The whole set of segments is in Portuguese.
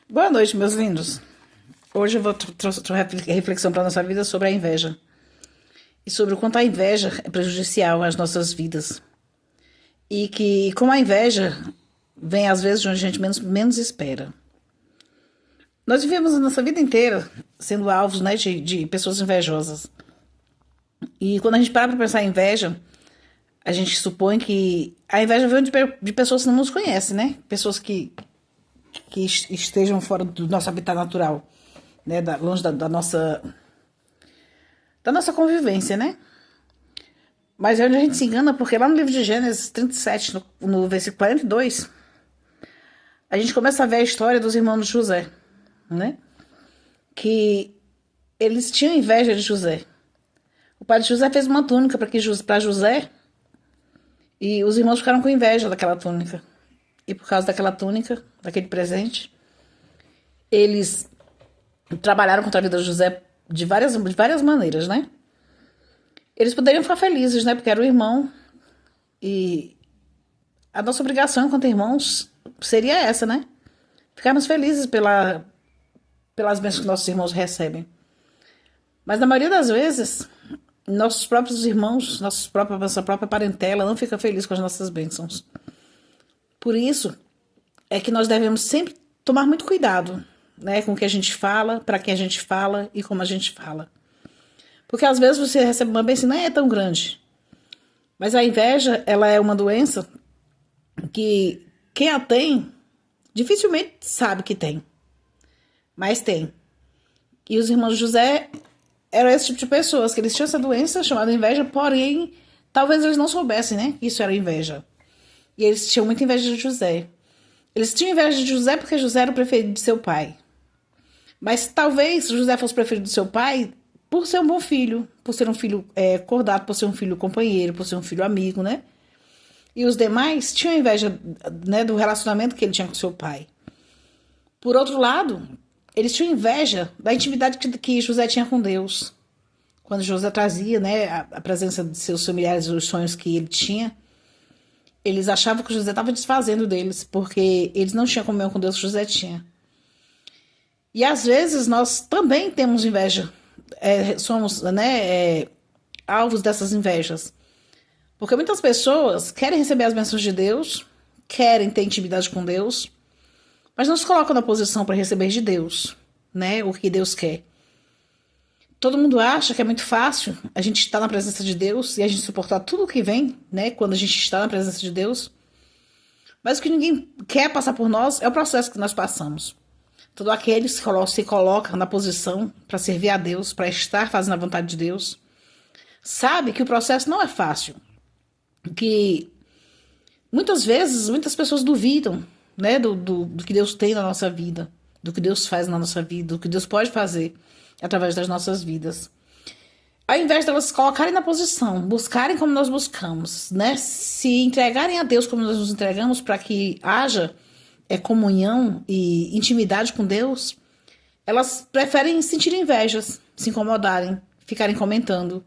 Boa noite, meus lindos. Hoje eu vou trouxe uma reflexão para a nossa vida sobre a inveja. E sobre o quanto a inveja é prejudicial às nossas vidas. E que, como a inveja vem às vezes de onde a gente menos espera. Nós vivemos a nossa vida inteira sendo alvos, né, de pessoas invejosas. E quando a gente para pensar em inveja, a gente supõe que a inveja vem de pessoas que não nos conhecem, né? Pessoas que estejam fora do nosso habitat natural, né? Longe da nossa convivência, né? Mas é onde a gente se engana, porque lá no livro de Gênesis 37, no versículo 42, a gente começa a ver a história dos irmãos de José, né? Que eles tinham inveja de José. O pai de José fez uma túnica para José e os irmãos ficaram com inveja daquela túnica. E por causa daquela túnica, daquele presente, eles trabalharam contra a vida de José de várias maneiras, né? Eles poderiam ficar felizes, né? Porque era o irmão. E a nossa obrigação enquanto irmãos seria essa, né? Ficarmos felizes pelas bênçãos que nossos irmãos recebem. Mas na maioria das vezes, nossos próprios irmãos, nossa própria parentela não fica feliz com as nossas bênçãos. Por isso é que nós devemos sempre tomar muito cuidado, né, com o que a gente fala, para quem a gente fala e como a gente fala. Porque às vezes você recebe uma bênção e não é tão grande. Mas a inveja, ela é uma doença que quem a tem dificilmente sabe que tem. Mas tem. E os irmãos de José eram esse tipo de pessoas, que eles tinham essa doença chamada inveja, porém, talvez eles não soubessem, né, que isso era inveja. E eles tinham muita inveja de José. Eles tinham inveja de José porque José era o preferido de seu pai. Mas talvez José fosse o preferido de seu pai por ser um bom filho, por ser um filho acordado, por ser um filho companheiro, por ser um filho amigo, né? E os demais tinham inveja, né, do relacionamento que ele tinha com seu pai. Por outro lado, eles tinham inveja da intimidade que José tinha com Deus. Quando José trazia, né, a presença de seus familiares, os sonhos que ele tinha, eles achavam que José estava desfazendo deles, porque eles não tinham comunhão com Deus que José tinha. E às vezes nós também temos inveja, somos, né, alvos dessas invejas. Porque muitas pessoas querem receber as bênçãos de Deus, querem ter intimidade com Deus, mas não se colocam na posição para receber de Deus, né, o que Deus quer. Todo mundo acha que é muito fácil a gente estar na presença de Deus e a gente suportar tudo o que vem, né, quando a gente está na presença de Deus. Mas o que ninguém quer passar por nós é o processo que nós passamos. Todo aquele se coloca na posição para servir a Deus, para estar fazendo a vontade de Deus, sabe que o processo não é fácil. Que muitas vezes, muitas pessoas duvidam, né, do que Deus tem na nossa vida, do que Deus faz na nossa vida, do que Deus pode fazer através das nossas vidas. Ao invés delas se colocarem na posição, buscarem como nós buscamos, né? Se entregarem a Deus como nós nos entregamos para que haja comunhão e intimidade com Deus, elas preferem sentir invejas, se incomodarem, ficarem comentando.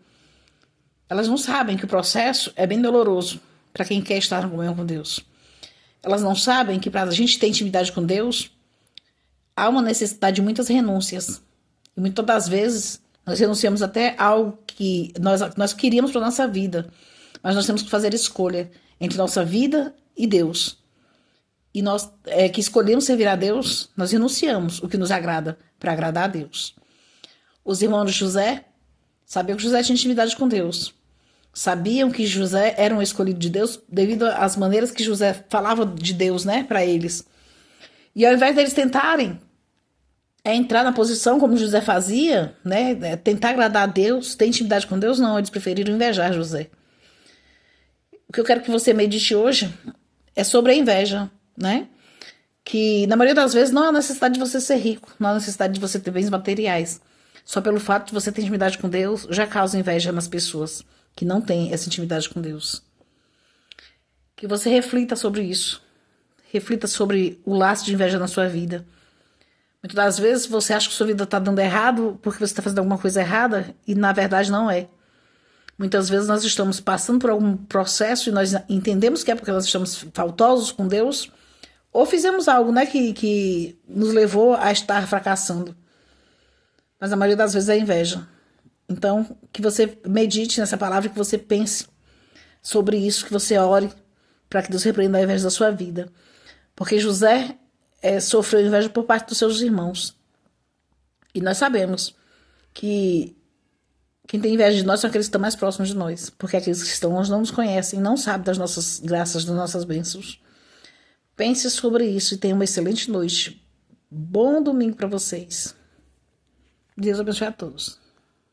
Elas não sabem que o processo é bem doloroso para quem quer estar em comunhão com Deus. Elas não sabem que para a gente ter intimidade com Deus, há uma necessidade de muitas renúncias. E muitas das vezes nós renunciamos até algo que nós queríamos para a nossa vida. Mas nós temos que fazer escolha entre nossa vida e Deus. E nós que escolhemos servir a Deus, nós renunciamos o que nos agrada para agradar a Deus. Os irmãos de José sabiam que José tinha intimidade com Deus. Sabiam que José era um escolhido de Deus devido às maneiras que José falava de Deus, né, para eles. E ao invés deles tentarem entrar na posição como José fazia, né, tentar agradar a Deus, ter intimidade com Deus, não, eles preferiram invejar José. O que eu quero que você medite hoje é sobre a inveja, né? Que na maioria das vezes não há necessidade de você ser rico, não há necessidade de você ter bens materiais. Só pelo fato de você ter intimidade com Deus já causa inveja nas pessoas que não têm essa intimidade com Deus. Que você reflita sobre isso. Reflita sobre o laço de inveja na sua vida. Muitas das vezes você acha que sua vida está dando errado porque você está fazendo alguma coisa errada e na verdade não é. Muitas vezes nós estamos passando por algum processo e nós entendemos que é porque nós estamos faltosos com Deus Ou fizemos algo, né, que nos levou a estar fracassando. Mas a maioria das vezes é inveja. Então, que você medite nessa palavra, que você pense sobre isso, que você ore para que Deus repreenda a inveja da sua vida. Porque José sofreu inveja por parte dos seus irmãos. E nós sabemos que quem tem inveja de nós são aqueles que estão mais próximos de nós. Porque aqueles que estão longe não nos conhecem, não sabem das nossas graças, das nossas bênçãos. Pense sobre isso e tenha uma excelente noite. Bom domingo para vocês. Deus abençoe a todos.